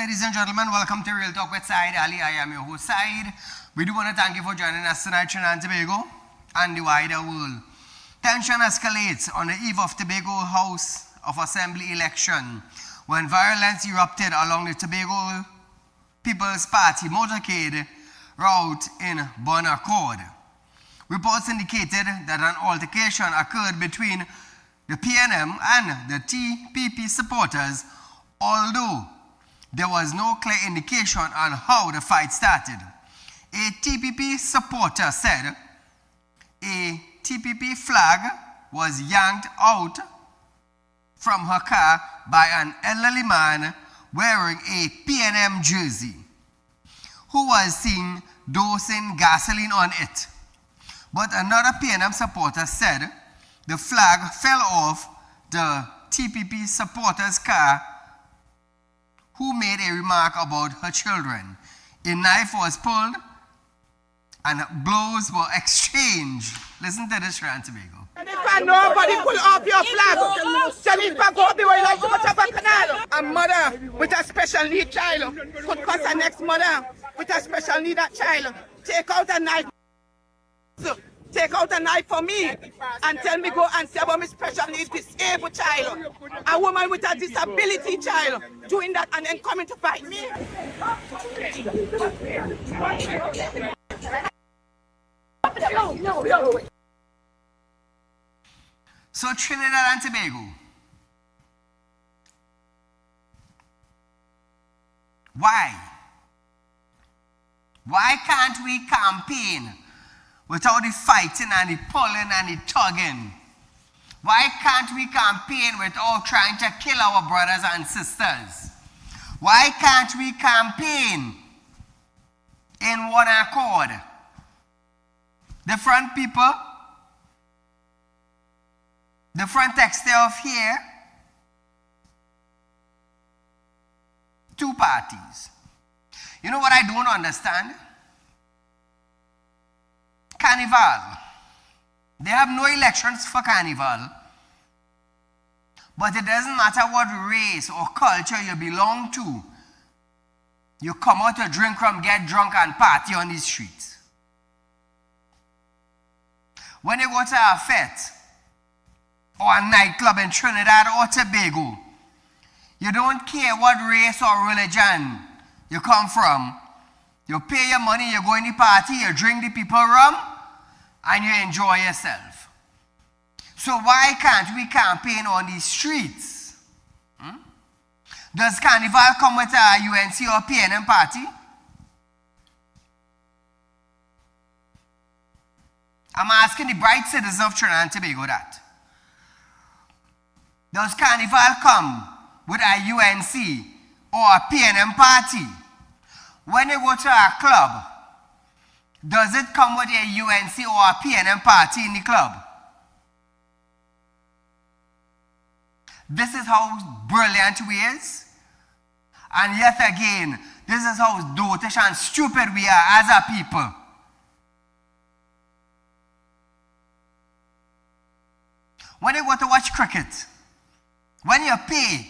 ladies and gentlemen. Welcome to Real Talk with Saieed Ali. I am your host, Saieed. We do want to thank you for joining us tonight, Trinidad and Tobago and the wider world. Tension escalates on the eve of Tobago House of Assembly election when violence erupted along the Tobago People's Party motorcade route in Bon Accord. Reports indicated that an altercation occurred between the PNM and the TPP supporters, although there was no clear indication on how the fight started. A TPP supporter said a TPP flag was yanked out from her car by an elderly man wearing a PNM jersey, who was seen dosing gasoline on it. But another PNM supporter said the flag fell off the TPP supporter's car, who made a remark about her children. A knife was pulled and blows were exchanged. Listen to this, Trinidad and Tobago. And if nobody pull off your flag, tell me if I go be where you like to go to a canal. A mother with a special need child could pass her next mother with a special need child. Take out a knife. Take out a knife for me and tell me go and say about my special needs disabled child. A woman with a disability child doing that and then coming to fight me. So Trinidad and Tobago, why? Why can't we campaign without the fighting and the pulling and the tugging? Why can't we campaign without trying to kill our brothers and sisters? Why can't we campaign in one accord? Different people, different texture of hair, two parties. You know what I don't understand? Carnival. They have no elections for Carnival. But it doesn't matter what race or culture you belong to. You come out to drink rum, get drunk, and party on the streets. When you go to a fete or a nightclub in Trinidad or Tobago, you don't care what race or religion you come from. You pay your money, you go in the party, you drink the people rum, and you enjoy yourself. So why can't we campaign on the streets? Does Carnival come with a UNC or PNM party? I'm asking the bright citizens of Trinidad and Tobago that. Does Carnival come with a UNC or a PNM party? When you go to a club, does it come with a UNC or a PNM party in the club? This is how brilliant we is. And yet again, this is how dotish and stupid we are as a people. When you go to watch cricket, when you pay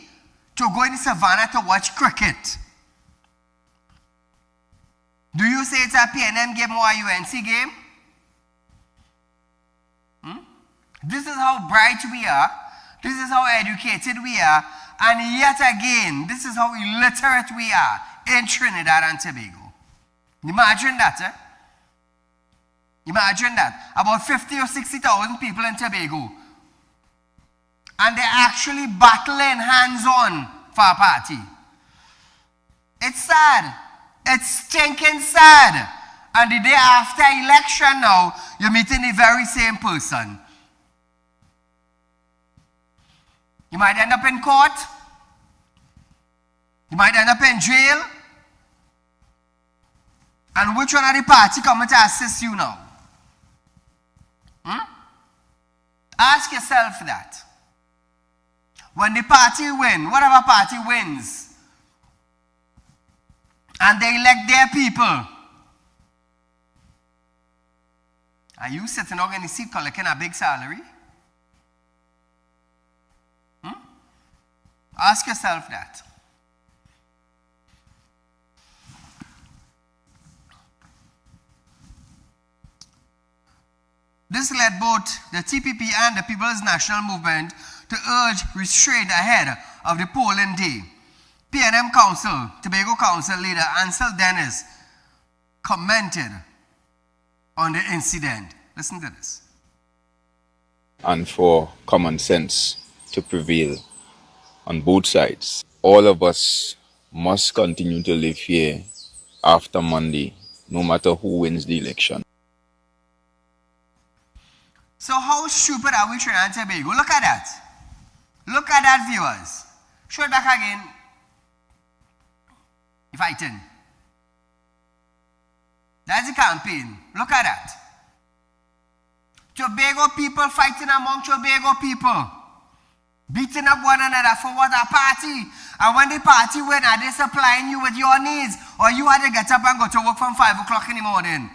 to go in the savannah to watch cricket, do you say it's a PNM game or a UNC game? This is how bright we are. This is how educated we are. And yet again, this is how illiterate we are in Trinidad and Tobago. Imagine that, eh? Imagine that. About 50 or 60,000 people in Tobago. And they're actually battling hands-on for a party. It's sad. It's stinking sad. And the day after election now, you're meeting the very same person. You might end up in court. You might end up in jail. And which one of the party coming to assist you now? Ask yourself that. When the party win, whatever party wins, and they elect their people, are you sitting down in the seat collecting a big salary? Ask yourself that. This led both the TPP and the People's National Movement to urge restraint ahead of the polling day. PNM Council, Tobago Council leader Ansel Dennis commented on the incident. Listen to this. And for common sense to prevail on both sides. All of us must continue to live here after Monday, no matter who wins the election. So how stupid are we, Trinidad and Tobago? Look at that. Look at that, viewers. Show it back again. Fighting. That's the campaign. Look at that. Tobago people fighting among Tobago people. Beating up one another for what? A party. And when the party win, are they supplying you with your needs? Or you had to get up and go to work from 5 o'clock in the morning?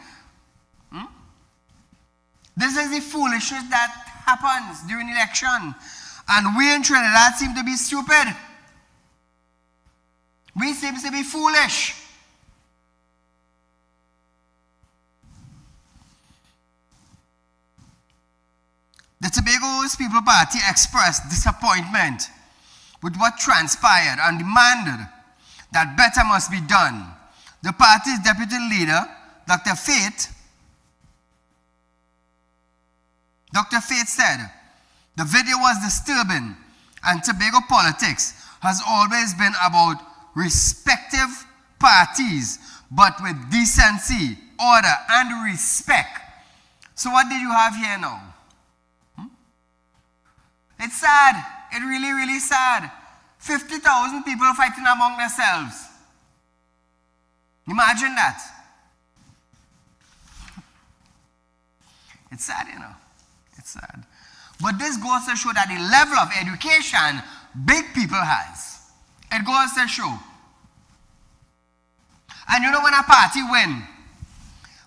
This is the foolishness that happens during election. And we in Trinidad seem to be stupid. We seem to be foolish. The Tobago's People Party expressed disappointment with what transpired and demanded that better must be done. The party's deputy leader, Dr. Faith said, the video was disturbing and Tobago politics has always been about respective parties, but with decency, order, and respect. So what did you have here now? It's sad. It really, really sad. 50,000 people fighting among themselves. Imagine that. It's sad, you know. It's sad. But this goes to show that the level of education big people has. It goes to show. And you know when a party win,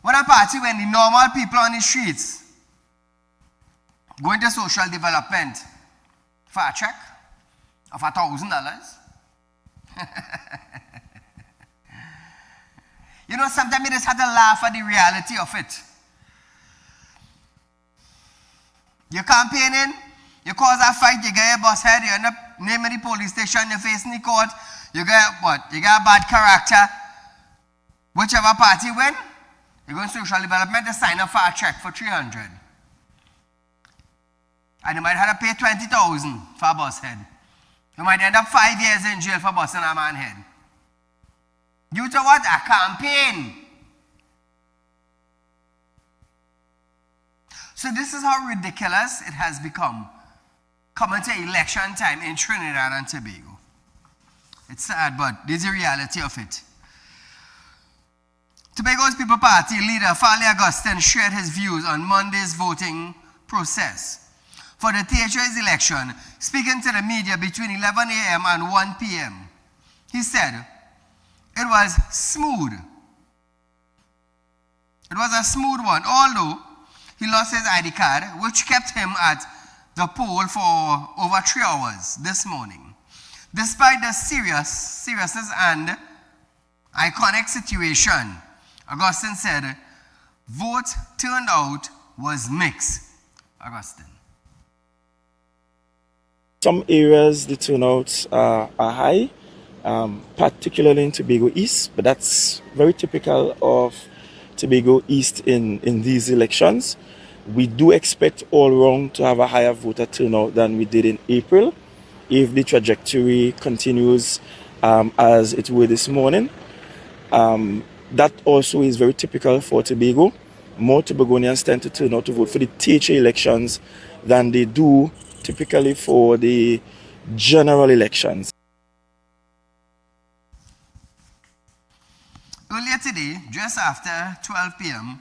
the normal people on the streets going to social development for a check of $1,000. You know, sometimes you just have to laugh at the reality of it. You're campaigning, you cause a fight, you get a bus head, you end up naming the police station, you're facing the court, you get what? You get a bad character. Whichever party win, you're going to social development to sign up for a check for $300. And you might have to pay $20,000 for a bus head. You might end up 5 years in jail for busting a man head. Due to what? A campaign. So this is how ridiculous it has become coming to election time in Trinidad and Tobago. It's sad, but this is the reality of it. Tobago's People Party leader Farley Augustine shared his views on Monday's voting process for the THA's election, speaking to the media between 11 a.m. and 1 p.m. He said, it was smooth. It was a smooth one, although he lost his ID card, which kept him at the poll for over 3 hours this morning. Despite the seriousness and iconic situation, Augustine said, vote turnout was mixed. Augustine. Some areas the turnouts are high, particularly in Tobago East, but that's very typical of Tobago East in these elections. We do expect all round to have a higher voter turnout than we did in April if the trajectory continues as it were this morning. That also is very typical for Tobago. More Tobagonians tend to turn out to vote for the THA elections than they do typically for the general elections. Earlier today, just after 12 p.m.,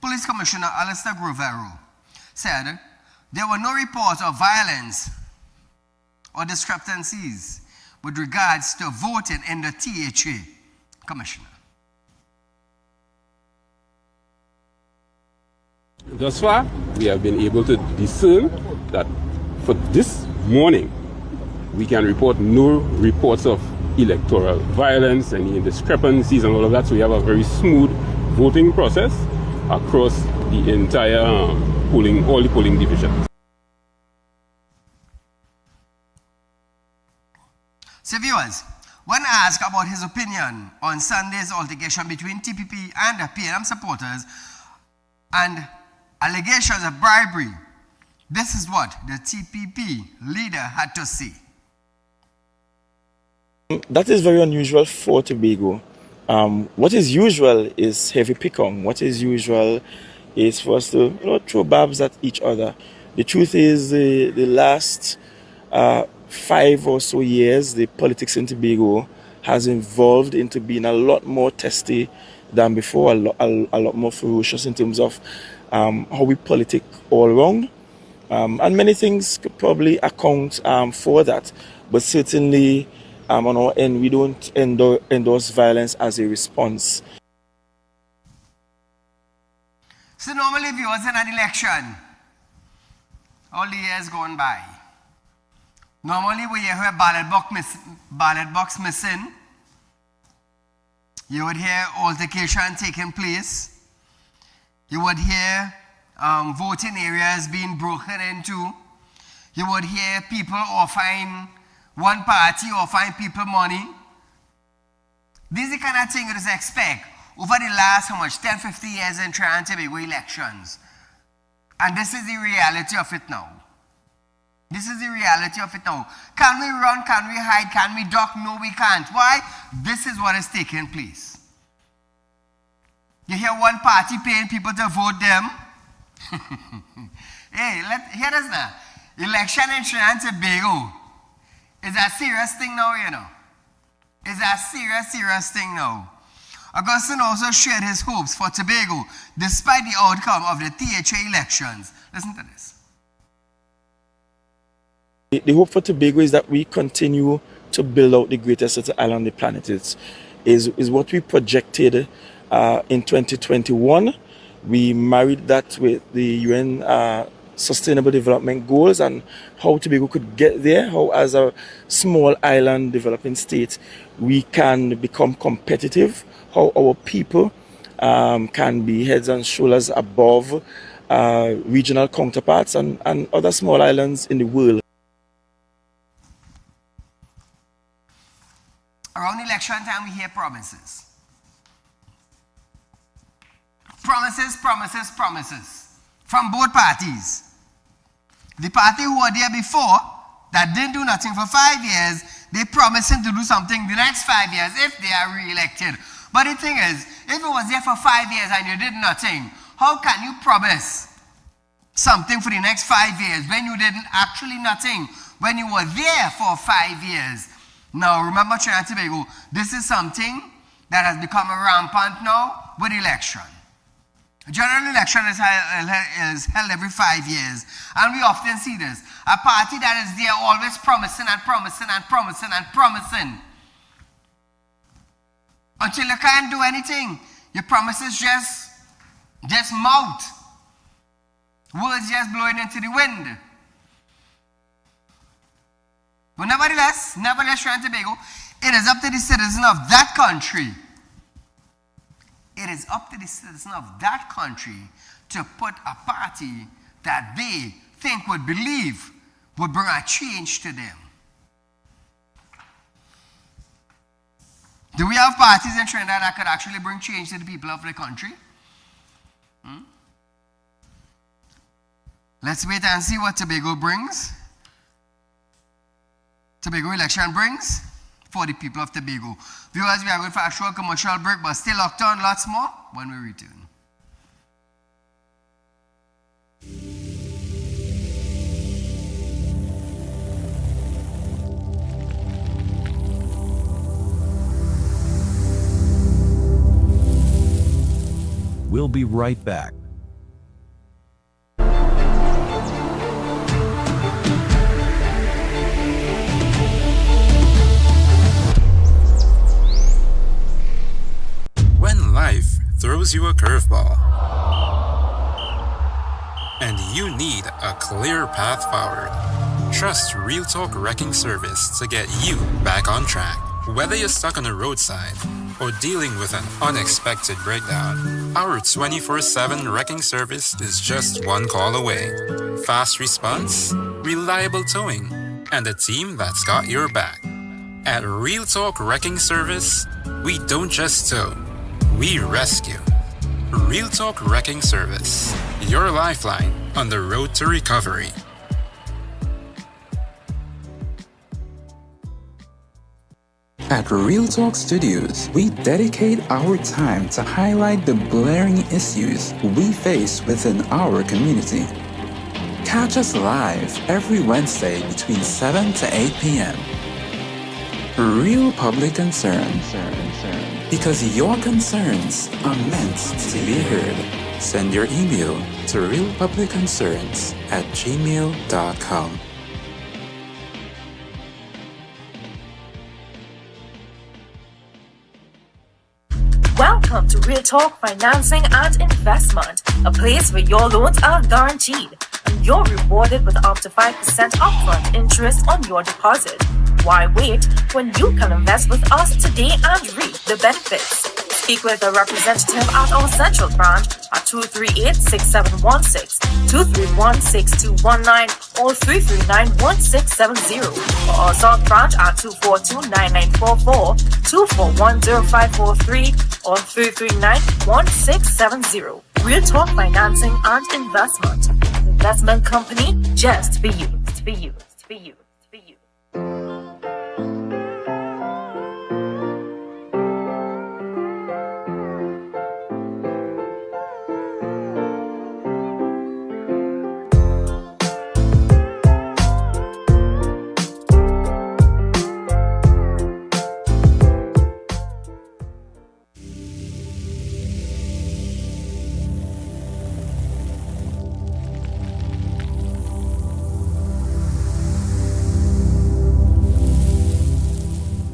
Police Commissioner Alistair Grovero said there were no reports of violence or discrepancies with regards to voting in the THA. Commissioner. Thus far, we have been able to discern that for this morning, we can report no reports of electoral violence, any discrepancies and all of that. So we have a very smooth voting process across the entire all the polling divisions. So viewers, when asked about his opinion on Sunday's altercation between TPP and PNM supporters and allegations of bribery, this is what the TPP leader had to say. That is very unusual for Tobago. What is usual is heavy pick-on. What is usual is for us to throw barbs at each other. The truth is the last 5 or so years, the politics in Tobago has evolved into being a lot more testy than before, a lot more ferocious in terms of how we politic all around. And many things could probably account for that. But certainly on our end, we don't endorse violence as a response. So normally viewers, in an election, all the years gone by, normally we hear a ballot box missing. You would hear altercation taking place. You would hear voting areas being broken into. You would hear people offering, one party offering people money. This is the kind of thing you just expect over the last, 10-15 years in Trinidad and Tobago elections. And this is the reality of it now. This is the reality of it now. Can we run? Can we hide? Can we duck? No, we can't. Why? This is what is taking place. You hear one party paying people to vote them. Hey, hear this now. Election in Trinidad and Tobago is a serious thing now, It's a serious thing now. Augustine also shared his hopes for Tobago despite the outcome of the THA elections. Listen to this. The hope for Tobago is that we continue to build out the greatest city island on the planet. Is what we projected in 2021. We married that with the UN Sustainable Development Goals and how Tobago could get there, how as a small island developing state we can become competitive, how our people can be heads and shoulders above regional counterparts and other small islands in the world. Around election time, we hear promises. Promises from both parties. The party who were there before that didn't do nothing for 5 years, they promising to do something the next 5 years if they are re-elected. But the thing is, if it was there for 5 years and you did nothing, how can you promise something for the next 5 years when you didn't actually nothing when you were there for 5 years? Now, remember Trinidad and Tobago, this is something that has become a rampant now with election. General election is held every 5 years, and we often see this. A party that is there always promising until you can't do anything. Your promises just mouth. Words just blowing into the wind. But nevertheless, Trinidad and Tobago, it is up to the citizen of that country. It is up to the citizen of that country to put a party that they think would believe would bring a change to them. Do we have parties in Trinidad that could actually bring change to the people of the country? Let's wait and see what Tobago brings. Tobago election brings for the people of Tobago. Viewers, we are going for a short commercial break, but still locked on, lots more when we return. We'll be right back. When life throws you a curveball and you need a clear path forward, trust Real Talk Wrecking Service to get you back on track. Whether you're stuck on the roadside or dealing with an unexpected breakdown, our 24/7 wrecking service is just one call away. Fast response, reliable towing, and a team that's got your back. At Real Talk Wrecking Service, we don't just tow, we rescue. Real Talk Wrecking Service, your lifeline on the road to recovery. At Real Talk Studios, we dedicate our time to highlight the glaring issues we face within our community. Catch us live every Wednesday between 7 to 8 p.m. Real Public Concern. Because your concerns are meant to be heard. Send your email to realpublicconcerns@gmail.com. Welcome to Real Talk Financing and Investment, a place where your loans are guaranteed and you're rewarded with up to 5% upfront interest on your deposit. Why wait when you can invest with us today and reap the benefits? Speak with a representative at our central branch at 238-6716, 231-6219, or 339-1670, or our south branch at 242-9944, 241-0543, or 339-1670. Real Talk Financing and Investment. Investment company just for you. For you. For you. For you.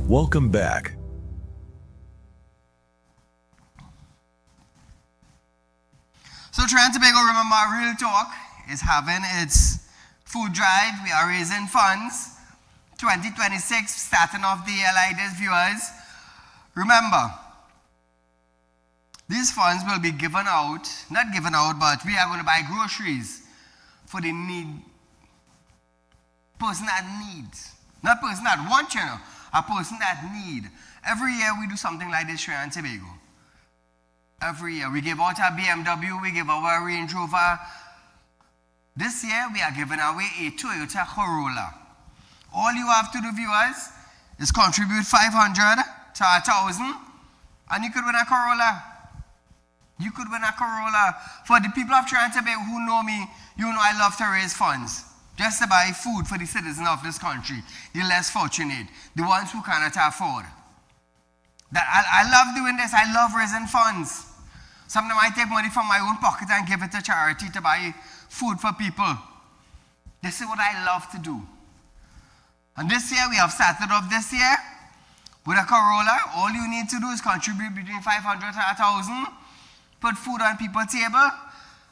Welcome back. So Trinidad and Tobago, remember, Real Talk is having its food drive. We are raising funds. 2026, starting off the year like this, viewers. Remember, these funds will be given out, not given out, but we are going to buy groceries for the person that needs. Not person that wants, you know, a person that need. Every year we do something like this, Trinidad and Tobago. Every year we give out a BMW, we give out a Range Rover. This year we are giving away a Toyota Corolla. All you have to do, viewers, is contribute 500 to 1,000, and you could win a Corolla. You could win a Corolla. For the people of Trinidad and Tobago who know me, you know I love to raise funds. Just to buy food for the citizens of this country, the less fortunate, the ones who cannot afford. I love doing this. I love raising funds. Sometimes I take money from my own pocket and give it to charity to buy food for people. This is what I love to do. And this year, we have started off this year with a Corolla. All you need to do is contribute between 500 to 1,000, put food on people's table,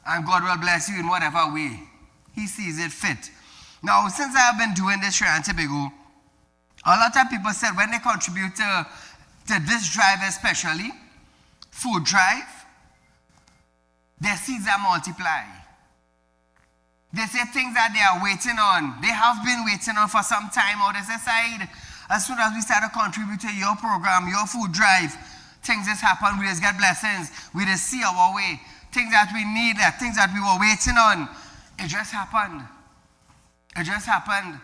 and God will bless you in whatever way He sees it fit. Now, since I have been doing this Trinidad and Tobago, a lot of people said when they contribute to this drive especially, food drive, their seeds are multiply. They say things that they are waiting on. They have been waiting on for some time. Or they say, Saieed, as soon as we start to contribute to your program, your food drive, things just happen. We just get blessings. We just see our way. Things that we need, things that we were waiting on. It just happened. It just happened.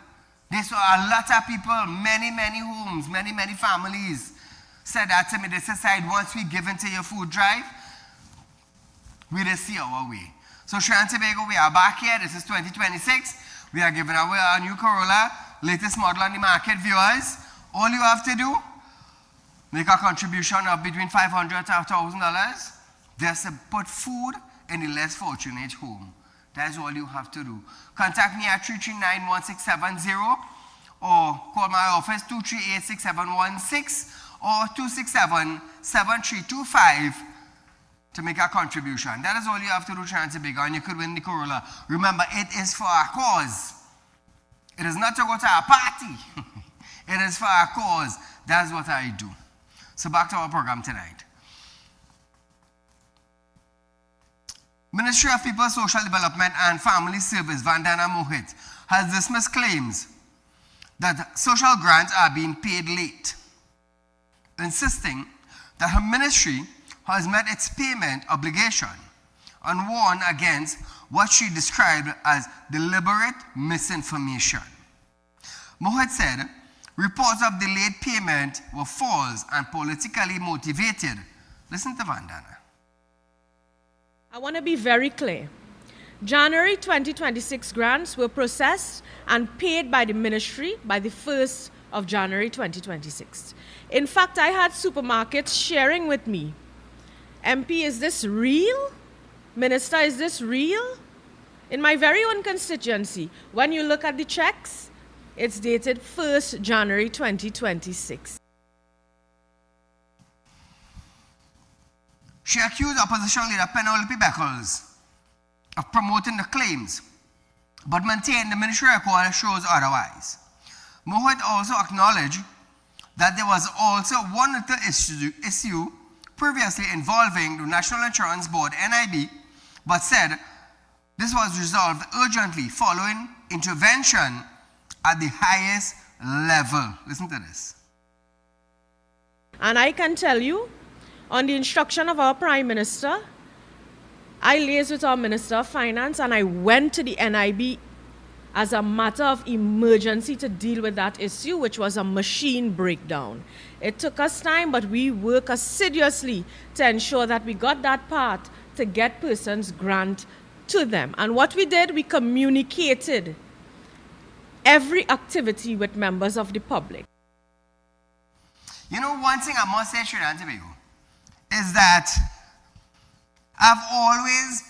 They saw a lot of people, many homes, many families said that to me. They said, Saieed, once we give into your food drive, we just see our way. So Trinidad and Tobago, we are back here. This is 2026. We are giving away our new Corolla, latest model on the market, viewers. All you have to do, make a contribution of between $500 to $1,000 just to put food in the less fortunate home. That's all you have to do. Contact me at 339-1670 or call my office 238-6716 or 267-7325 to make a contribution. That is all you have to do, Trinidad and Tobago, and you could win the Corolla. Remember, it is for a cause. It is not to go to a party. It is for a cause. That's what I do. So back to our program tonight. Ministry of People, Social Development and Family Service, Vandana Mohit, has dismissed claims that social grants are being paid late, insisting that her ministry has met its payment obligation and warned against what she described as deliberate misinformation. Mohit said reports of delayed payment were false and politically motivated. Listen to Vandana. I want to be very clear. January 2026 grants were processed and paid by the ministry by the 1st of January 2026. In fact, I had supermarkets sharing with me, MP, is this real? Minister, is this real? In my very own constituency, when you look at the checks, it's dated 1st January 2026. She accused opposition leader Penelope Beckles of promoting the claims, but maintained the ministry record shows otherwise. Mohit also acknowledged that there was also one other issue previously involving the National Insurance Board, NIB, but said this was resolved urgently following intervention at the highest level. Listen to this. And I can tell you, on the instruction of our Prime Minister, I liaised with our Minister of Finance and I went to the NIB as a matter of emergency to deal with that issue, which was a machine breakdown. It took us time, but we worked assiduously to ensure that we got that part to get persons grant to them. And what we did, we communicated every activity with members of the public. You know, one thing I must say, Trinidad and Tobago, is that I've always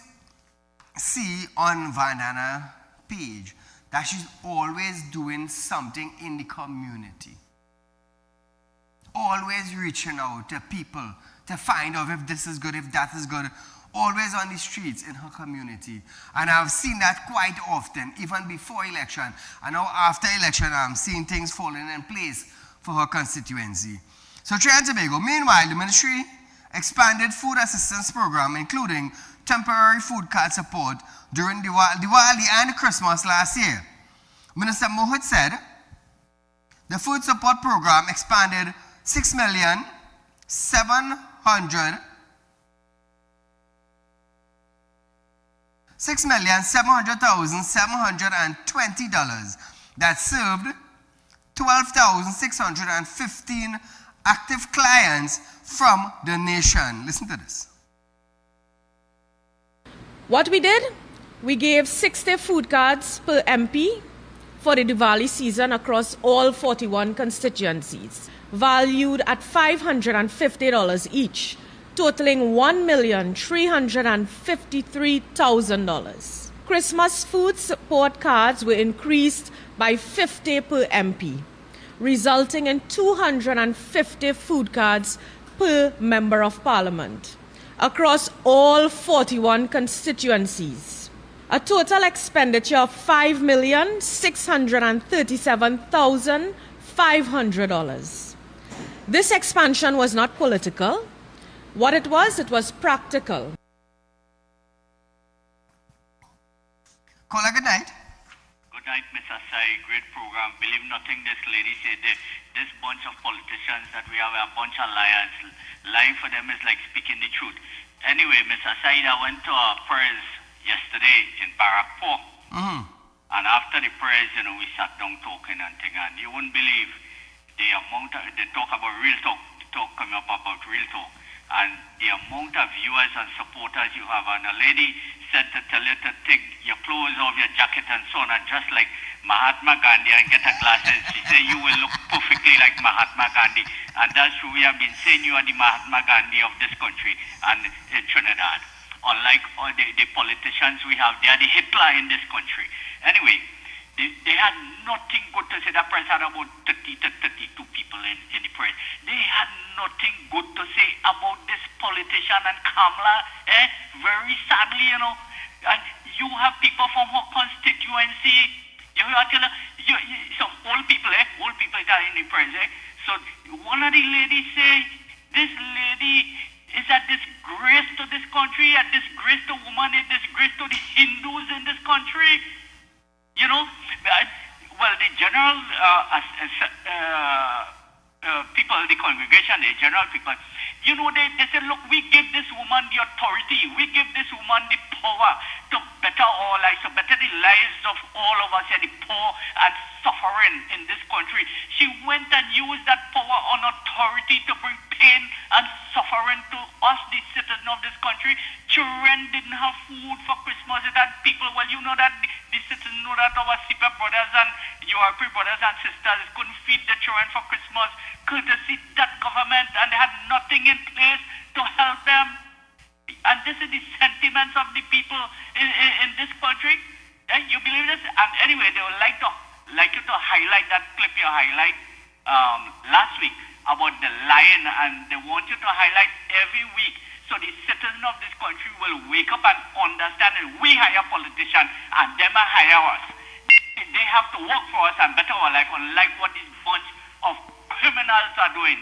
see on Vandana page that she's always doing something in the community. Always reaching out to people to find out if this is good, if that is good. Always on the streets in her community. And I've seen that quite often, even before election. And now after election, I'm seeing things falling in place for her constituency. So Trinidad and Tobago, meanwhile, the ministry expanded food assistance program, including temporary food card support during Diwali and Christmas last year. Minister Mohit said the food support program expanded 6,700,720 that served 12,615 active clients from the nation. Listen to this. What we did, we gave 60 food cards per MP for the Diwali season across all 41 constituencies, valued at $550 each, totaling $1,353,000. Christmas food support cards were increased by 50 per MP, resulting in 250 food cards per Member of Parliament across all 41 constituencies. A total expenditure of $5,637,500. This expansion was not political. What it was practical. Caller, good night. Good night, Mr. Sai. Great program. Believe nothing this lady said. This bunch of politicians that we have, a bunch of liars. Lying for them is like speaking the truth. Anyway, Mr. Said, I went to our prayers yesterday in Barakpur. And after the prayers, we sat down talking and thing, and you wouldn't believe the amount of, they talk about real talk, the talk coming up about real talk, and the amount of viewers and supporters you have. And a lady said to tell you to take your clothes off, your jacket and so on, and just like Mahatma Gandhi and get her glasses. She said you will look perfectly like Mahatma Gandhi. And that's true. We have been saying you are the Mahatma Gandhi of this country and in Trinidad. Unlike all the politicians we have, they are the Hitler in this country. Anyway, they had nothing good to say. That press had about 30 to 32 people in the press. They had nothing good to say about this politician and Kamala. Very sadly, and you have people from her constituency. You have some old people that are in the press. So So one of the ladies say, this lady is a disgrace to this country, a disgrace to women, a disgrace to the Hindus in this country. You know, well, the general people, the congregation, the general people, you know, they say, look, we give this woman the authority, we give this woman the power to better our lives, to better the lives of all of us here, the poor and suffering in this country. She went and used that power and authority to bring pain and suffering to us, the citizens of this country. Children didn't have food for Christmas. It had people, well, you know that the citizens know that our CPAP brothers and European brothers and sisters couldn't feed the children for Christmas, courtesy that government, and they had nothing in place to help them. And this is the sentiments of the people in this country. You believe this? And anyway, they would like you to highlight that clip you highlight last week about the lion, and they want you to highlight every week so the citizens of this country will wake up and understand that we hire politicians and them hire us. They have to work for us and better our life, unlike what this bunch of criminals are doing.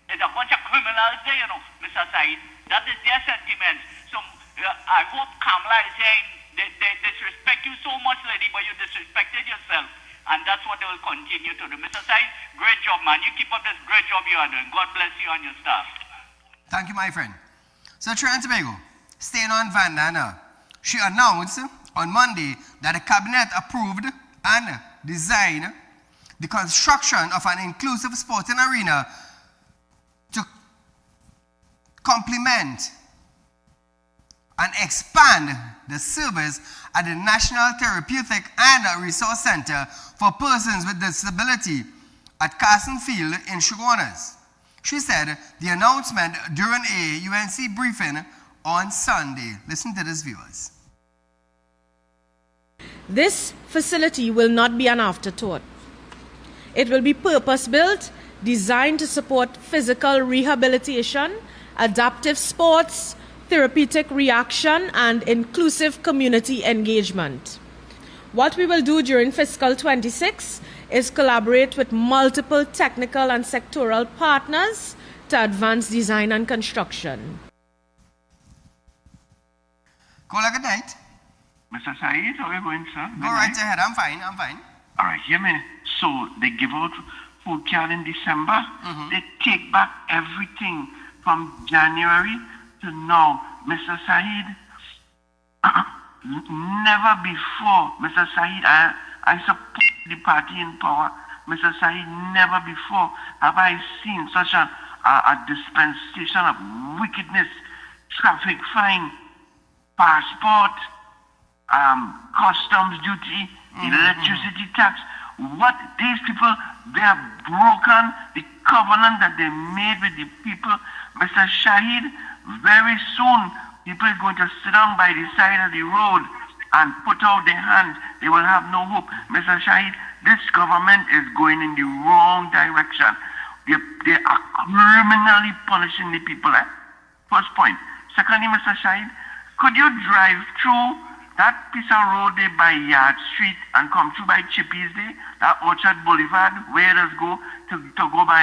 There's a bunch of criminals there, you know, Mr. Saeed. That is their sentiments. So I hope Kamala is saying they disrespect you so much, lady, but you disrespected yourself. And that's what they will continue to do. Mr. Saeed, great job, man. You keep up this great job you are doing. God bless you and your staff. Thank you, my friend. So Trinidad and Tobago, staying on Vandana, she announced on Monday that the cabinet approved and designed the construction of an inclusive sporting arena to complement and expand the service at the National Therapeutic and Resource Center for Persons with Disability at Carson Field in Shogunas. She said the announcement during a UNC briefing on Sunday. Listen to this, viewers. This facility will not be an afterthought. It will be purpose-built, designed to support physical rehabilitation, adaptive sports, therapeutic reaction, and inclusive community engagement. What we will do during fiscal 26 is collaborate with multiple technical and sectoral partners to advance design and construction. Caller, good night. Mr. Saeed, how are you going, sir? Go right ahead. I'm fine. All right, hear me. So they give out food card in December. They take back everything from January to now. Mr. Saeed, never before, Mr. Saeed, I support the party in power. Mr. Saeed, never before have I seen such a dispensation of wickedness, traffic fine, passport, customs duty, electricity tax. What these people, they have broken the covenant that they made with the people. Mr. Shahid, very soon, people are going to sit down by the side of the road and put out their hands. They will have no hope. Mr. Shahid, this government is going in the wrong direction. They are criminally punishing the people. First point. Secondly, Mr. Shahid, could you drive through that piece of road there by Yard Street and come through by Chippies there, that Orchard Boulevard, where does go to go by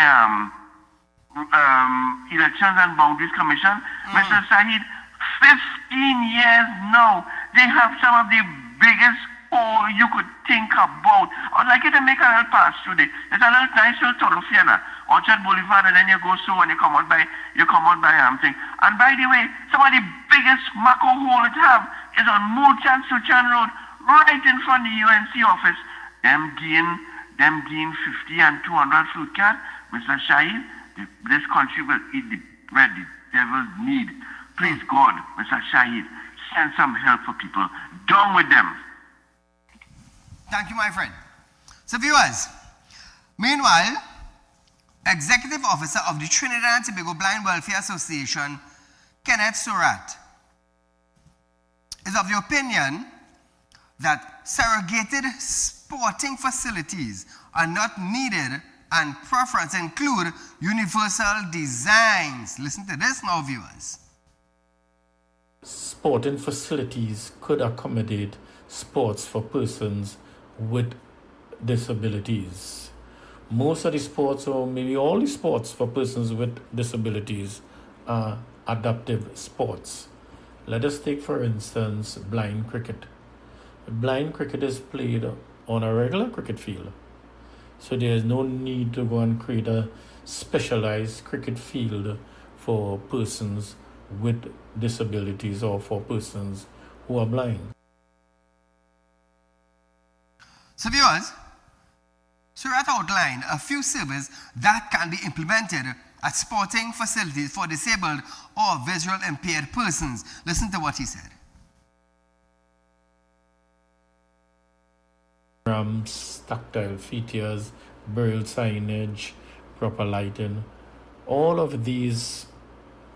Elections and Boundaries Commission? Mr. Saeed, 15 years now, they have some of the biggest hole you could think about. I'd like you to make a little pass through there. It's a little nice little thoroughfare, Orchard Boulevard, and then you go so and you come out by thing. And by the way, some of the biggest macro hole it have is on Mulchan Suchan Road, right in front of the UNC office. Them gain 50 and 200 fruit card. Mr. Shahid, this country will eat the bread the devils need. Please God, Mr. Shahid, send some help for people. Down with them. Thank you, my friend. So viewers, meanwhile, Executive Officer of the Trinidad and Tobago Blind Welfare Association, Kenneth Surratt, is of the opinion that surrogated sporting facilities are not needed and preference include universal designs. Listen to this now, viewers. Sporting facilities could accommodate sports for persons with disabilities. Most of the sports, or maybe all the sports for persons with disabilities, are adaptive sports. Let us take, for instance, blind cricket. Blind cricket is played on a regular cricket field. So there is no need to go and create a specialized cricket field for persons with disabilities or for persons who are blind. So viewers, Surat outlined a few services that can be implemented at sporting facilities for disabled or visual impaired persons. Listen to what he said. Ramps, tactile features, braille signage, proper lighting, all of these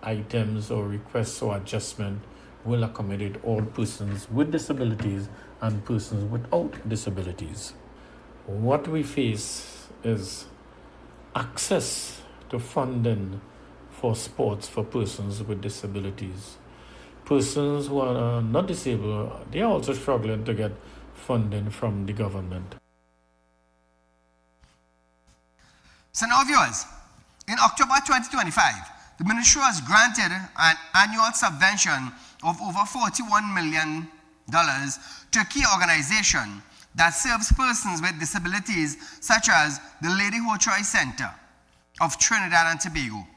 items or requests or adjustment will accommodate all persons with disabilities and persons without disabilities. What we face is access to funding for sports for persons with disabilities. Persons who are not disabled, they are also struggling to get funding from the government. So now viewers, in October 2025, the ministry was granted an annual subvention of over $41 million to a key organization that serves persons with disabilities such as the Lady Ho Choy Center of Trinidad and Tobago,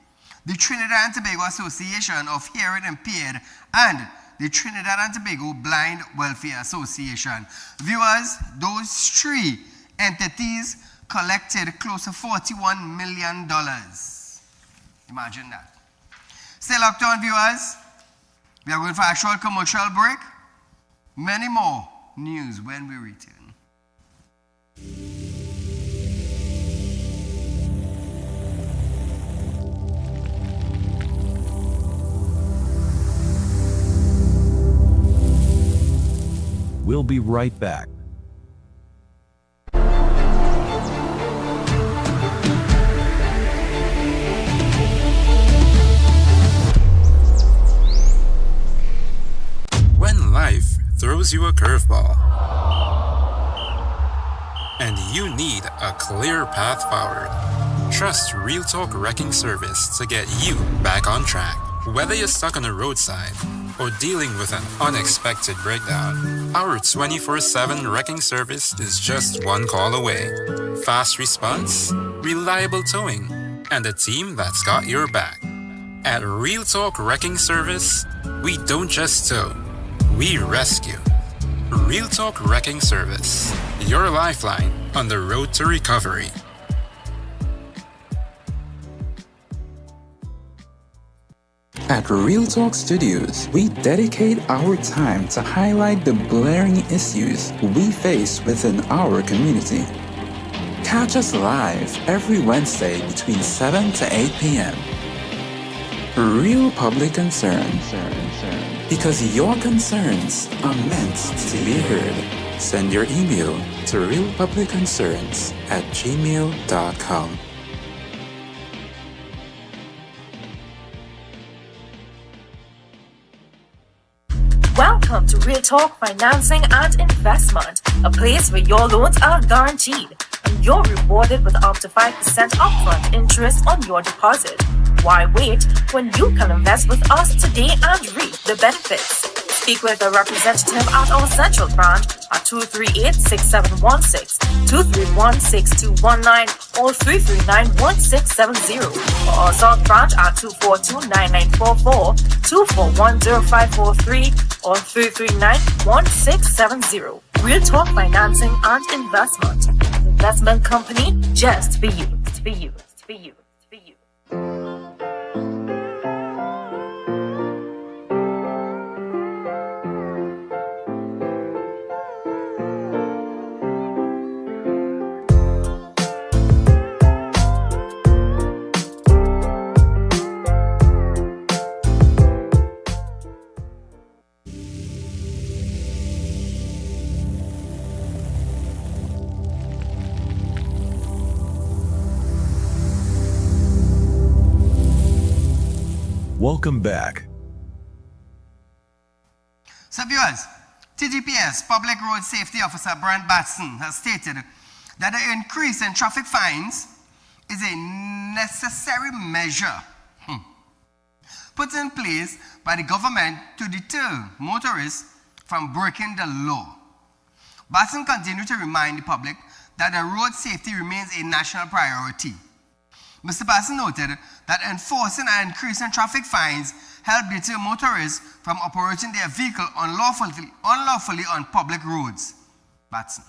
the Trinidad and Tobago Association of Hearing Impaired, and the Trinidad and Tobago Blind Welfare Association. Viewers, those three entities collected close to $41 million. Imagine that. Stay locked on, viewers. We are going for a short commercial break. Many more news when we return. We'll be right back. When life throws you a curveball and you need a clear path forward, trust Real Talk Wrecking Service to get you back on track. Whether you're stuck on a roadside or dealing with an unexpected breakdown, our 24/7 wrecking service is just one call away. Fast response, reliable towing, and a team that's got your back. At Real Talk Wrecking Service, we don't just tow, we rescue. Real Talk Wrecking Service, your lifeline on the road to recovery. At Real Talk Studios, we dedicate our time to highlight the blaring issues we face within our community. Catch us live every Wednesday between 7 to 8 p.m. Real Public Concern. Because your concerns are meant to be heard. Send your email to realpublicconcerns@gmail.com. Welcome to Real Talk Financing and Investment, a place where your loans are guaranteed and you're rewarded with up to 5% upfront interest on your deposit. Why wait when you can invest with us today and reap the benefits? Speak with a representative at our central branch at 238-6716, 231-6219, or 339-1670, or our south branch at 242-9944, 241-0543, or 339-1670. Real Talk Financing and Investment. Investment company just for you. For you. For you. For you. Welcome back. So viewers, TGPS Public Road Safety Officer Brent Batson has stated that the increase in traffic fines is a necessary measure put in place by the government to deter motorists from breaking the law. Batson continued to remind the public that the road safety remains a national priority. Mr. Batson noted that enforcing and increasing traffic fines help deter motorists from operating their vehicle unlawfully on public roads. Batson.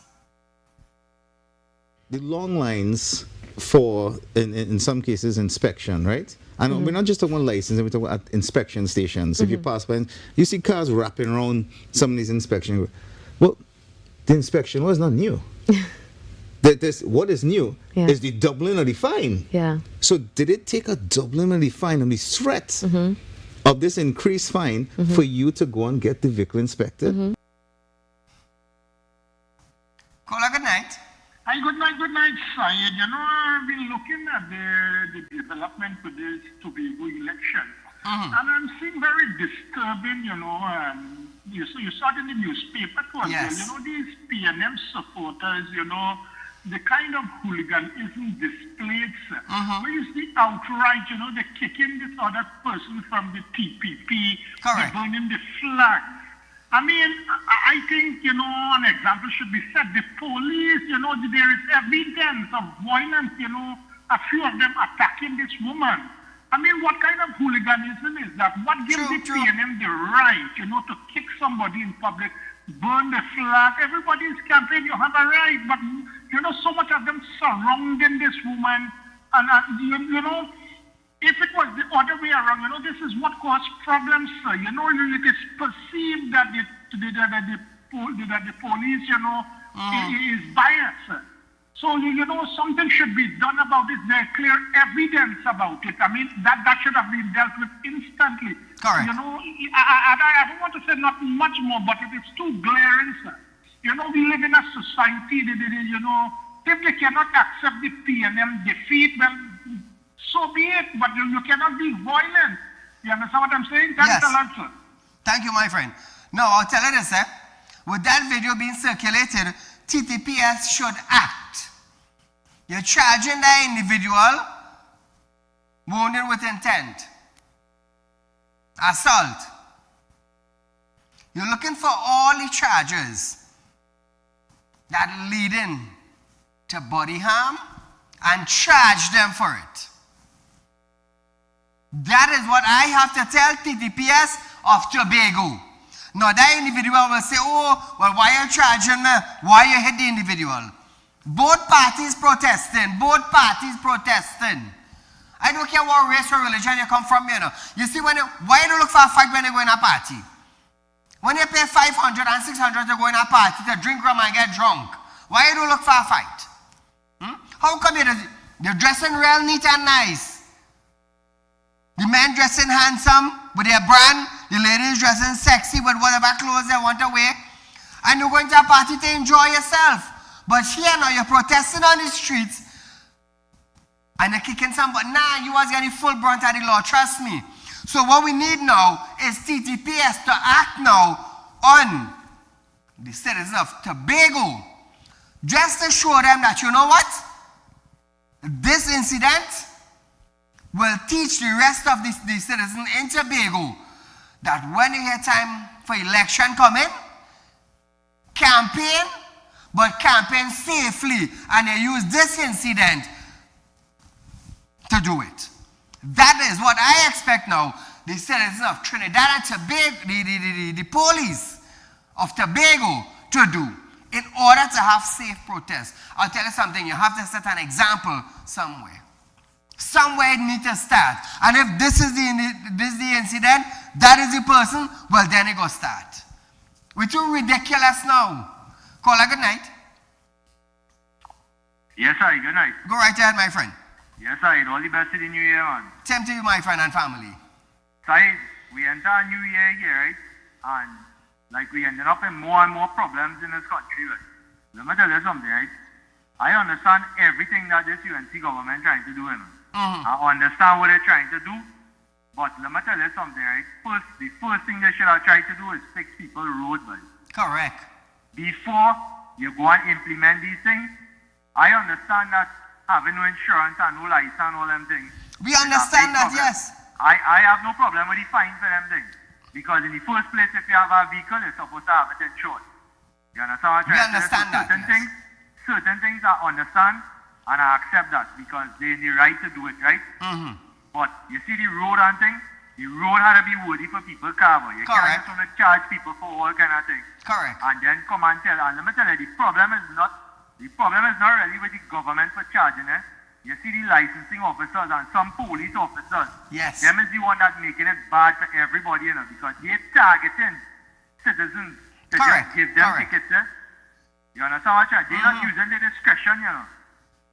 The long lines for, in some cases, inspection, right? And we're not just talking about license, we're talking about inspection stations. If you pass by, you see cars wrapping around some of these inspections. Well, the inspection was not new. What is new is the doubling of the fine. Yeah. So did it take a doubling of the fine and the threat of this increased fine for you to go and get the vehicle inspected? Caller, good night. Hi, good night, Saieed. You know, I've been looking at the development for this Tobago election, and I'm seeing very disturbing, you know, you saw it in the newspaper, Yes. you know, these PNM supporters, you know, the kind of hooliganism displayed, sir. Where you see outright, you know, they're kicking this other person from the TPP, they're burning the flag. I mean, I think, you know, an example should be set. The police, you know, there is evidence of violence, you know, a few of them attacking this woman. I mean, what kind of hooliganism is that? What gives the PNM the right, you know, to kick somebody in public, burn the flag? Everybody's campaign, you have a right, but, you know, so much of them surrounding this woman. And, you know, if it was the other way around, you know, this is what caused problems, sir. You know, it is perceived that the police, you know, is biased, sir. So, you know, something should be done about it. There's clear evidence about it. I mean, that should have been dealt with instantly. Correct. You know, I don't want to say not much more, but it is too glaring, sir. You know, we live in a society that, you know, if they cannot accept the PNM defeat, well, so be it, but you cannot be violent. You understand what I'm saying? Thanks a lot, sir. Thank you, my friend. Now, I'll tell you this, with that video being circulated, TTPS should act. You're charging the individual wounded with intent, assault. You're looking for all the charges that lead in to body harm and charge them for it. That is what I have to tell TTPS of Tobago. Now that individual will say, oh, well, why are you charging me? Why you hit the individual? Both parties protesting. I don't care what race or religion you come from, you know. You see, why do you look for a fight when you go in a party? When you pay 500 and 600 to go in a party to drink rum and get drunk, why do you look for a fight? How come you're dressing real neat and nice? The men dressing handsome with their brand, the ladies dressing sexy with whatever clothes they want to wear, and you're going to a party to enjoy yourself. But here now you're protesting on the streets and you're kicking somebody. Nah, you was getting full brunt of the law, trust me. So what we need now is TTPS to act now on the citizens of Tobago, just to show them that, you know what, this incident will teach the rest of the citizens in Tobago that when you hear time for election coming, campaign, but campaign safely, and they use this incident to do it. That is what I expect now the citizens of Trinidad and Tobago, the police of Tobago to do in order to have safe protests. I'll tell you something, you have to set an example somewhere. Somewhere it needs to start. And if this is the incident, that is the person, well then it go start. We're too ridiculous now. Caller, good night. Yes, sir, good night. Go right ahead, my friend. Yes, sir, all the best in the new year, man. Same to you, my friend and family. Said, we enter a new year here, right? And like we ended up in more and more problems in this country, right? Let me tell you something, right? I understand everything that this UNC government trying to do, you know. I understand what they're trying to do, but let me tell you something, right? The first thing they should have tried to do is fix people's roads, buddy. Correct. Before you go and implement these things, I understand that having no insurance and no license and all them things. We understand that, yes. I have no problem with the fines for them things. Because in the first place, if you have a vehicle, you're supposed to have it insured. You understand what I'm trying to say? We understand that, Certain things I understand and I accept that because they need the right to do it, right? Mm-hmm. But you see the road and thing, the road had to be worthy for people to cover. You can't just want to charge people for all kind of things. Correct. And then come and tell, and let me tell you, the problem is not really with the government for charging it. You see the licensing officers and some police officers. Yes. Them is the one that's making it bad for everybody, you know, because they're targeting citizens to just give them tickets. You understand what I'm saying? They're not using their discretion, you know.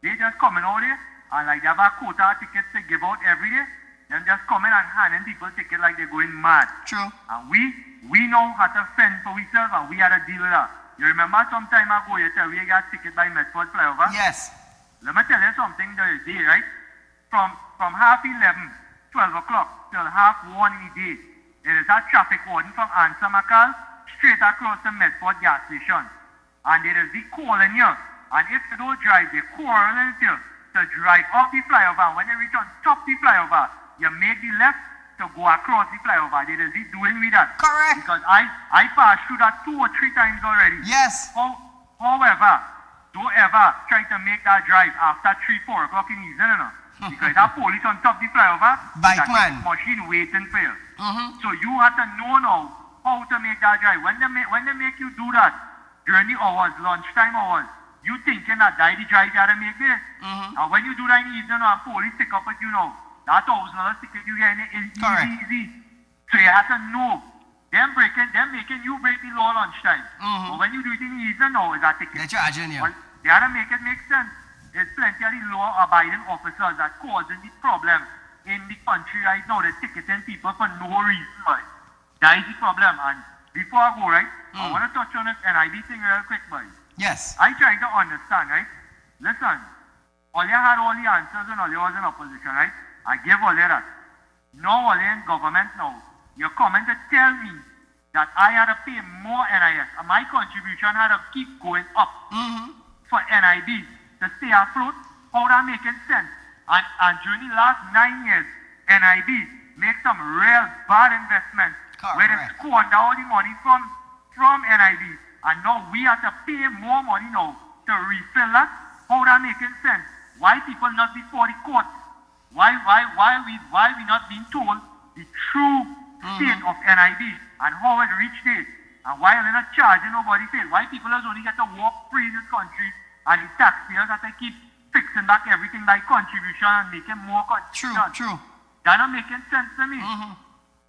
They just coming out there and like they have a quota of tickets to give out every day. Them just coming and handing people tickets like they're going mad. True. And we know how to fend for ourselves and we had to deal with that. You remember some time ago you tell we got ticket by Medford flyover? Yes. Let me tell you something the other day, right? From 11:30, 12 o'clock till 1:30 in the day, there is a traffic warden from Ansamakal straight across the Medford gas station. And they will be calling you. And if you don't drive, they quarreling with you to drive off the flyover. And when you reach on top the flyover, you make the left to go across the flyover. They will be doing with that. Correct. Because I passed through that 2 or 3 times already. Yes. However, don't ever try to make that drive after 3, 4 o'clock in the evening, you know. Because that police on top of the flyover, bike man, machine waiting for you. Mm-hmm. So you have to know now how to make that drive. When they make you do that during the hours, lunchtime hours, you thinking that the drive you have to make there. Mm-hmm. And when you do that in the evening, and police pick up with you now, that $1,000 ticket you get is easy. So you have to know. Them making you break the law lunchtime. Mm-hmm. But when you do it in the evening now, is that ticket. They're charging you. Well, they have to make it make sense. There's plenty of the law-abiding officers that causing the problem in the country right now. They're ticketing people for no reason, right? That is the problem. And before I go, right, I want to touch on this NIB thing real quick, boy. Yes. I trying to understand, right? Listen, all you had all the answers and all you was in opposition, right? I gave all you that. Now all you in government now, you're coming to tell me that I had to pay more NIS and my contribution had to keep going up for NIB to stay afloat. How that making sense? And during the last 9 years, NIB made some real bad investments where they squander all the money from NIB, and now we have to pay more money now to refill that. How that making sense? Why people not before the court? Why we not being told the true state of NIB and how it reached it? And why are they not charging nobody pay? Why people only get to walk free in this country and the taxpayers have to keep fixing back everything by contribution and making more contribution? True. That not making sense to me.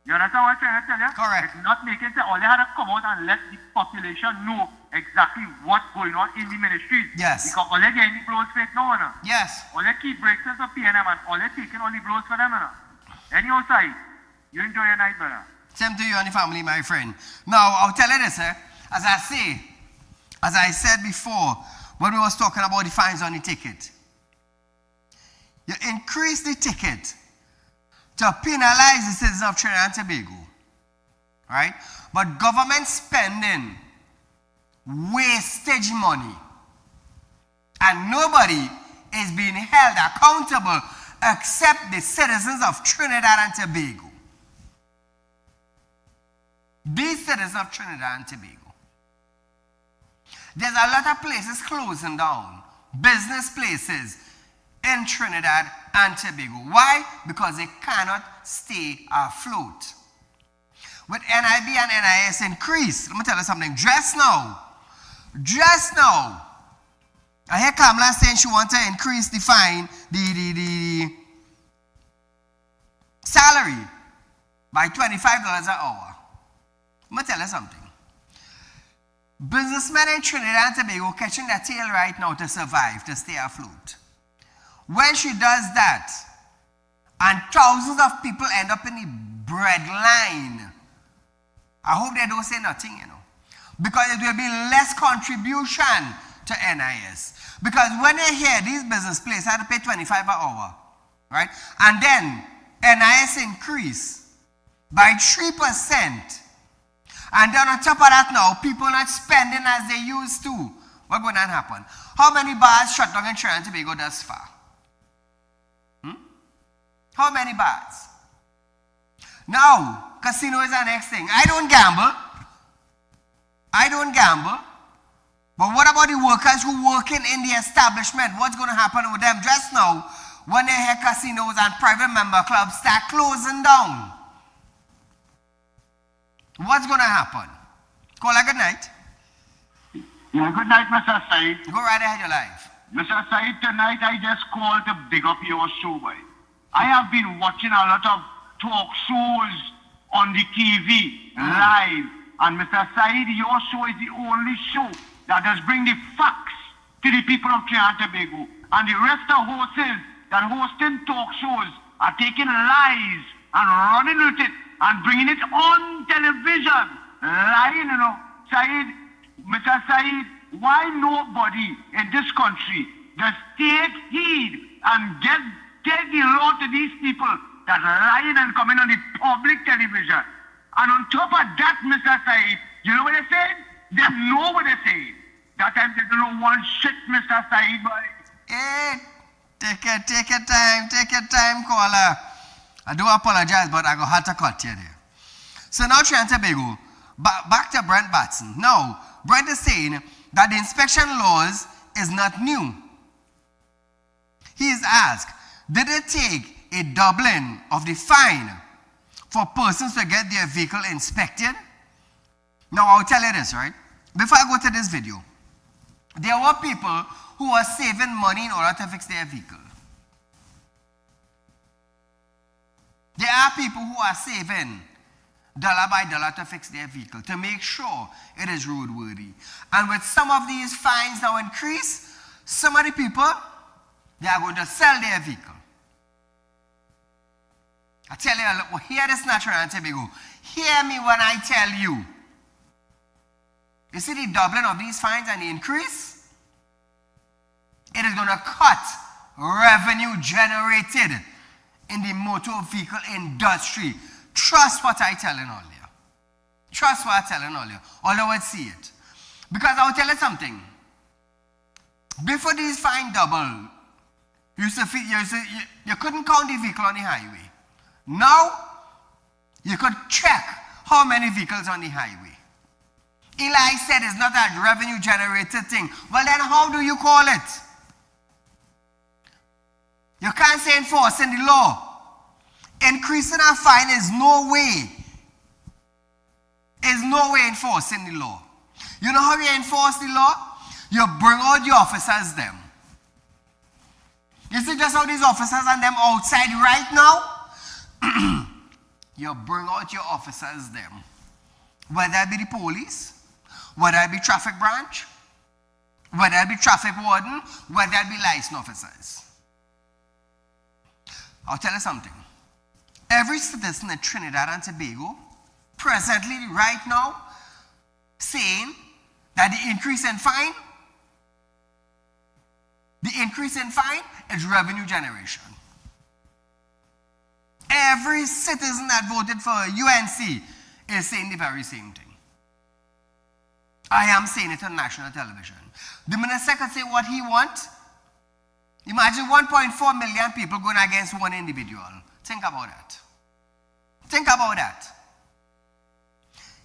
You understand what I'm trying to tell you? Correct. It's not making sense. All they had to come out and let the population know exactly what's going on in the ministries. Yes. Because all they're getting the blows for it now, no? Yes. All they keep breaks for PNM and all they're taking all the blows for them, no? Anyhow, side, you enjoy your night, brother. Same to you and the family, my friend. Now, I'll tell you this, as I said before, when we was talking about the fines on the ticket, you increase the ticket to penalize the citizens of Trinidad and Tobago, right? But government spending wastage money, and nobody is being held accountable except the citizens of Trinidad and Tobago. These citizens of Trinidad and Tobago. There's a lot of places closing down, business places in Trinidad and Tobago. Why? Because they cannot stay afloat. With NIB and NIS increase, let me tell you something. Just now, I hear Kamala saying she wants to increase the fine, the salary by $25 an hour. Let me tell you something. Businessmen in Trinidad and Tobago catching their tail right now to survive, to stay afloat. When she does that, and thousands of people end up in the bread line, I hope they don't say nothing, because it will be less contribution to NIS. Because when they hear these business places have to pay $25 an hour, right? And then NIS increase by 3%. And then on top of that now, people not spending as they used to. What going to happen? How many bars shut down in Trinidad and Tobago thus far? How many bars? Now, casino is the next thing. I don't gamble. But what about the workers who working in the establishment? What's going to happen with them just now when they hear casinos and private member clubs start closing down? What's going to happen? Call a good night. Yeah, good night, Mr. Said. Go right ahead, your life. Mr. Said, tonight I just called to big up your show, boy. I have been watching a lot of talk shows on the TV, live. And Mr. Said, your show is the only show that does bring the facts to the people of Trinidad and Tobago. And the rest of hosts that hosting talk shows are taking lies and running with it and bringing it on television. Lying, you know. Said, Mr. Said, why nobody in this country does take heed and take the law to these people that are lying and coming on the public television? And on top of that, Mr. Said, you know what they say? They know what they say. That time they don't know one shit, Mr. Said, boy. Hey, take your time, caller. I do apologize, but I have to cut you there. So now Trinidad and Tobago, back to Brent Batson. Now, Brent is saying that the inspection laws is not new. He is asked, did it take a doubling of the fine for persons to get their vehicle inspected? Now, I'll tell you this, right? Before I go to this video, there were people who were saving money in order to fix their vehicle. There are people who are saving dollar by dollar to fix their vehicle, to make sure it is roadworthy. And with some of these fines now increase, some of the people, they are going to sell their vehicle. I tell you, look, hear this natural and Tobago. Hear me when I tell you. You see the doubling of these fines and the increase? It is going to cut revenue generated in the motor vehicle industry. Trust what I telling earlier. Trust what I telling earlier. Although I see it. Because I will tell you something. Before these fines double, you couldn't count the vehicle on the highway. Now, you could check how many vehicles on the highway. Eli said it's not a revenue generated thing. Well then how do you call it? You can't say enforcing the law. Increasing a fine is no way enforcing the law. You know how you enforce the law? You bring out the officers them. You see just how these officers and them outside right now? You bring out your officers them. Whether it be the police, whether it be traffic branch, whether it be traffic warden, whether it be license officers. I'll tell you something. Every citizen in Trinidad and Tobago, presently, right now, saying that the increase in fine is revenue generation. Every citizen that voted for UNC is saying the very same thing. I am saying it on national television. The minister could say what he wants. Imagine 1.4 million people going against one individual. Think about that. Think about that.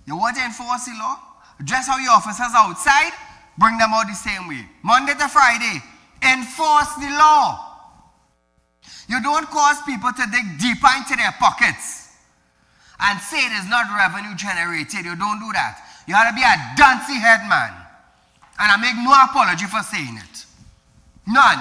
You want to enforce the law? Just how your officers outside, bring them out the same way. Monday to Friday, enforce the law. You don't cause people to dig deeper into their pockets and say it is not revenue generated. You don't do that. You ought to be a dancey head man. And I make no apology for saying it. None.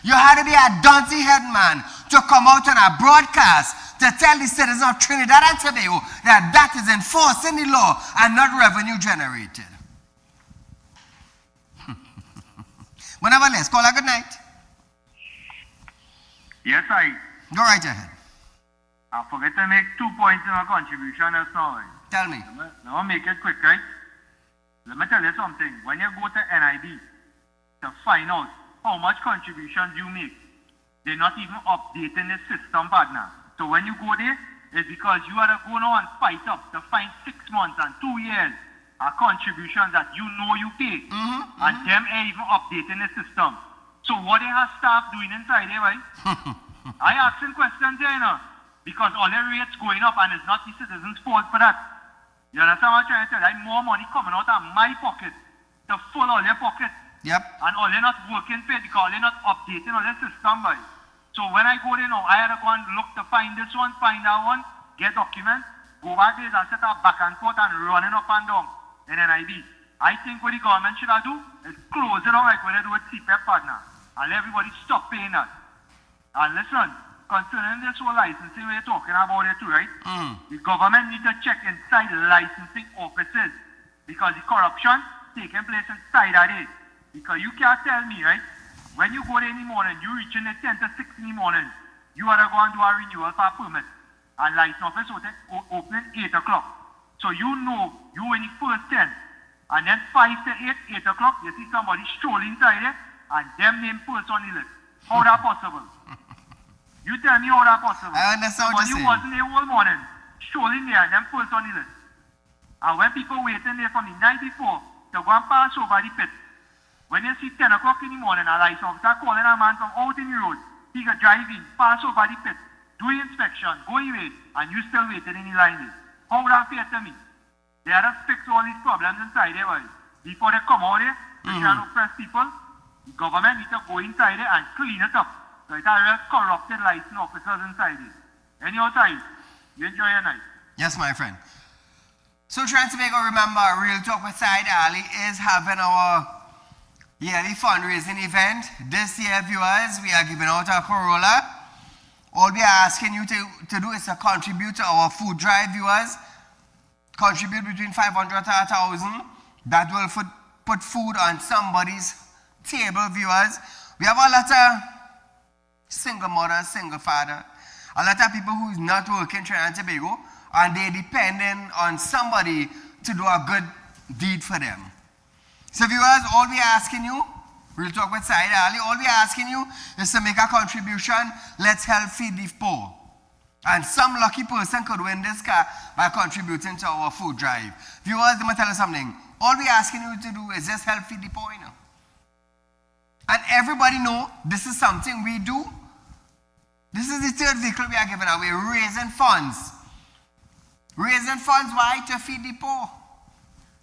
You had to be a dancey head man to come out on a broadcast to tell the citizens of Trinidad and Tobago that that is enforcing the law and not revenue generated. But nevertheless, call a good night. Yes, I. Go right ahead. I forget to make 2 points in my contribution just now. Tell me. Let me make it quick, right? Let me tell you something. When you go to NIB to find out how much contributions you make, they're not even updating the system, partner. So when you go there, it's because you are going on fight up to find 6 months and 2 years are contributions that you know you pay. And them ain't even updating the system. So what they have staff doing inside there, right? I asking questions here, you know, because all the rates going up and it's not the citizens' fault for that. You understand what I'm trying to tell you? Like more money coming out of my pocket to full all their pocket. Yep. And all they're not working for it because they're not updating all their system, right? So when I go there now, I had to go and look to find this one, find that one, get documents, go back there and set up back and forth and running up and down in NIB. I think what the government should have do is close it down like when they do with CPF partner and let everybody stop paying that. And listen, concerning this whole licensing we're talking about it too, right? The government need to check inside the licensing offices because the corruption taking place inside of it. Because you can't tell me, right? When you go there in the morning, you reach in the 10 to 6 in the morning, you are to go and do a renewal for a permit. And license office will open 8 o'clock. So you know you in the first 10. And then 5 to 8 o'clock, you see somebody strolling inside there, and them name first on the list. How that possible? You tell me how that possible. I understand what you're saying. Somebody wasn't there all morning, strolling there, and them first on the list. And when people waiting there from the night before to go and pass over the pit, when you see 10 o'clock in the morning, a license officer calling a man from out in the road, he can drive in, pass over the pit, do the inspection, go away, and you still waiting in the line there. How would that fair to me? They had to fix all these problems inside there, boy. Before they come out there, they trying to oppress people. The government needs to go inside there and clean it up. So it's a real corrupted license officers inside there. Any outside, you enjoy your night. Yes, my friend. So trying to make a remember, Real Talk with Saieed Ali is having our yearly fundraising event. This year, viewers, we are giving out a Corolla. All we are asking you to do is to contribute to our food drive, viewers. Contribute between 500 to 1,000. That will put food on somebody's table, viewers. We have a lot of single mothers, single father, a lot of people who is not working in Trinidad and Tobago, and they're depending on somebody to do a good deed for them. So viewers, all we are asking you, Real Talk with Saieed Ali, all we are asking you is to make a contribution. Let's help feed the poor. And some lucky person could win this car by contributing to our food drive. Viewers, let me tell you something. All we are asking you to do is just help feed the poor, you know. And everybody know this is something we do. This is the third vehicle we are giving away, raising funds. Raising funds, why? To feed the poor.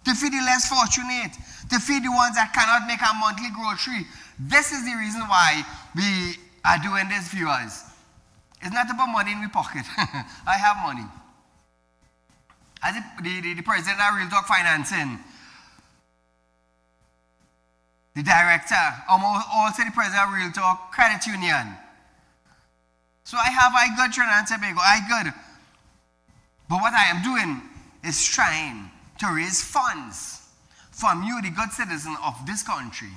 To feed the less fortunate, to feed the ones that cannot make a monthly grocery. This is the reason why we are doing this, viewers. It's not about money in my pocket. I have money. As the president of Real Talk Financing, the director, also the president of Real Talk Credit Union. So I good Trinidad and Tobago, I good. But what I am doing is trying to raise funds from you, the good citizen of this country.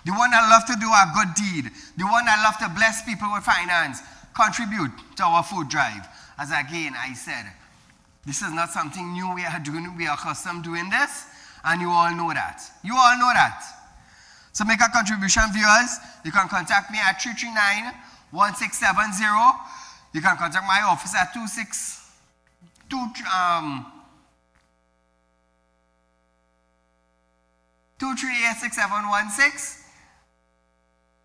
The one that love to do a good deed. The one that love to bless people with finance. Contribute to our food drive. As again, I said, this is not something new we are doing. We are accustomed doing this. And you all know that. You all know that. So make a contribution, viewers. You can contact me at 339-1670. You can contact my office at 238-6716,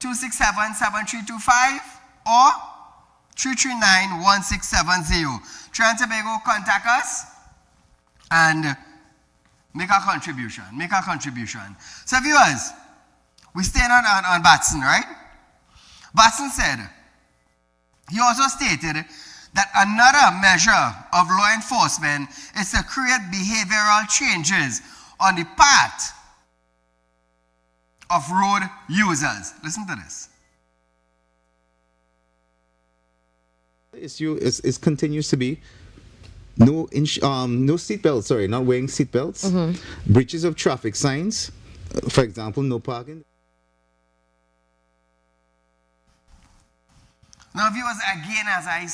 267-7325, or 339-1670. Trinidad and Tobago, contact us and make a contribution. Make a contribution. So viewers, we stand on Batson, right? Batson said, he also stated that another measure of law enforcement is to create behavioral changes on the part of road users. Listen to this. The issue is continues to be no seatbelts. Sorry, not wearing seatbelts. Breaches of traffic signs. For example, no parking. Now, viewers, again as I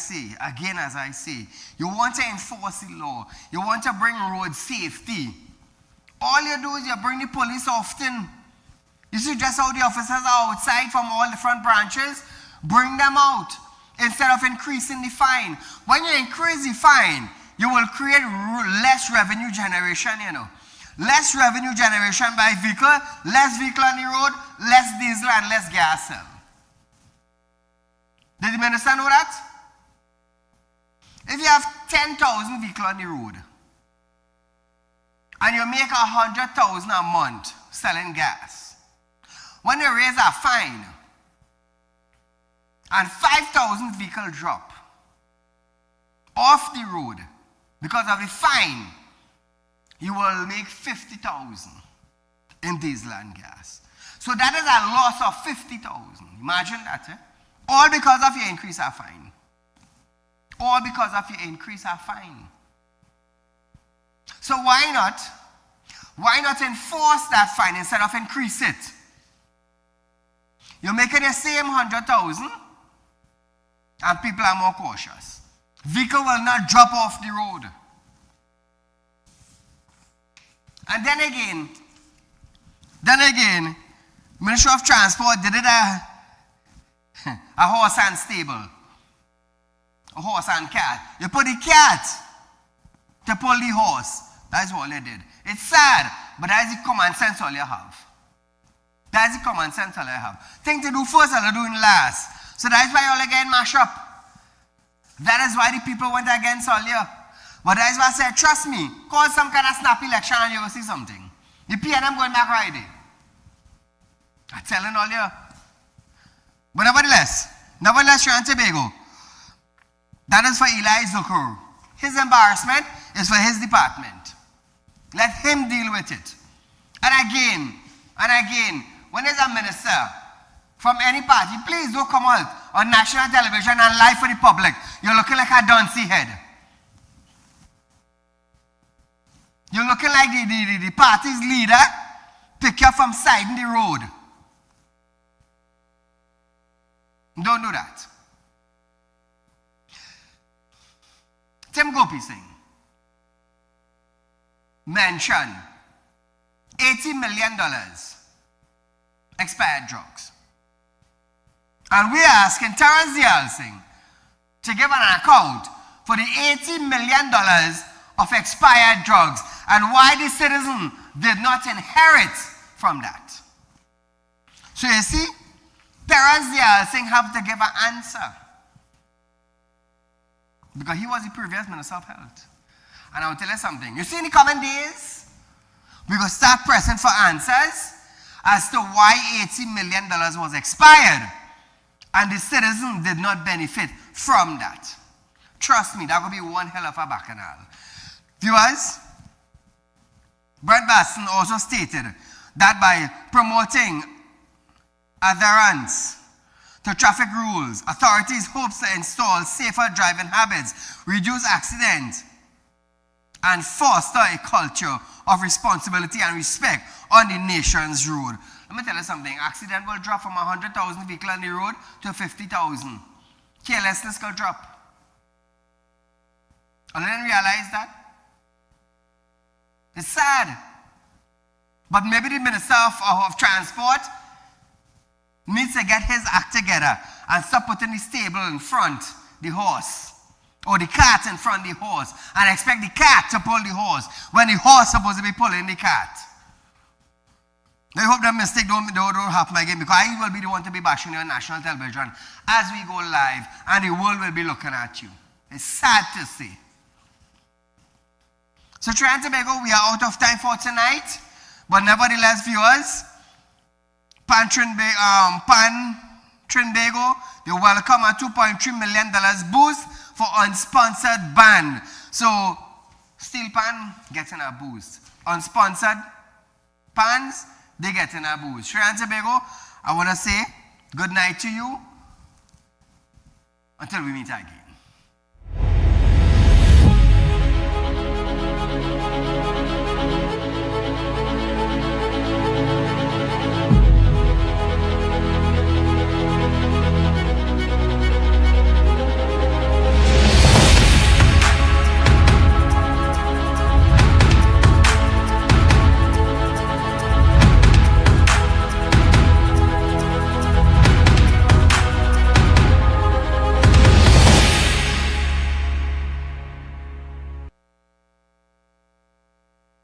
say, you want to enforce the law. You want to bring road safety. All you do is you bring the police often. You see just how the officers are outside from all the front branches. Bring them out instead of increasing the fine. When you increase the fine, you will create less revenue generation, you know. less revenue generation by vehicle, less vehicle on the road, less diesel and less gas sell. Did the minister know that? If you have 10,000 vehicles on the road and you make 100,000 a month selling gas, when you raise a fine and 5,000 vehicles drop off the road because of the fine, you will make 50,000 in diesel and gas. So that is a loss of 50,000. Imagine that, eh? All because of your increase of fine. All because of your increase of fine. So why not? Why not enforce that fine instead of increase it? You're making the same 100,000 and people are more cautious. Vehicle will not drop off the road. And then again, Ministry of Transport did it a horse and stable. A horse and cat. You put the cat to pull the horse. That's what they did. It's sad, but that is the common sense all you have. That is the common sense all you have. Thing to do first, all you doing last. So that's why all again mash up. That is why the people went against all you. But that is why I said, trust me, call some kind of snap election and you will see something. The PNM going back Friday. I'm telling all you. But nevertheless, Tobago, that is for Eli Zucker. His embarrassment is for his department. Let him deal with it. And again, when there's a minister from any party, please don't come out on national television and lie for the public. You're looking like a dunce head. You're looking like the party's leader pick you from siding the road. Don't do that. Tim Gopi Singh mentioned $80 million expired drugs. And we are asking Saieed Ali to give an account for the $80 million of expired drugs and why the citizen did not inherit from that. So you see, Saieed Ali have to give an answer. Because he was the previous Minister of Health. And I'll tell you something. You see in the coming days, we will start pressing for answers as to why $80 million was expired and the citizen did not benefit from that. Trust me, that will be one hell of a bacchanal. Viewers, Brent Basson also stated that by promoting adherence to traffic rules, authorities hope to install safer driving habits, reduce accidents, and foster a culture of responsibility and respect on the nation's road. Let me tell you something. Accident will drop from 100,000 vehicles on the road to 50,000. Carelessness will drop. I didn't realize that. It's sad. But maybe the Minister of Transport needs to get his act together and stop putting the stable in front, the horse, or the cart in front of the horse, and expect the cat to pull the horse when the horse is supposed to be pulling the cat. I hope that mistake don't happen again, because I will be the one to be bashing you on national television as we go live, and the world will be looking at you. It's sad to see. So Trinidad and Tobago, we are out of time for tonight, but nevertheless, viewers, Pan Trinbago, they welcome a $2.3 million boost for unsponsored band. So, Steel Pan getting a boost. Unsponsored pans, they getting a boost. Trinidad and Tobago, I want to say good night to you until we meet again.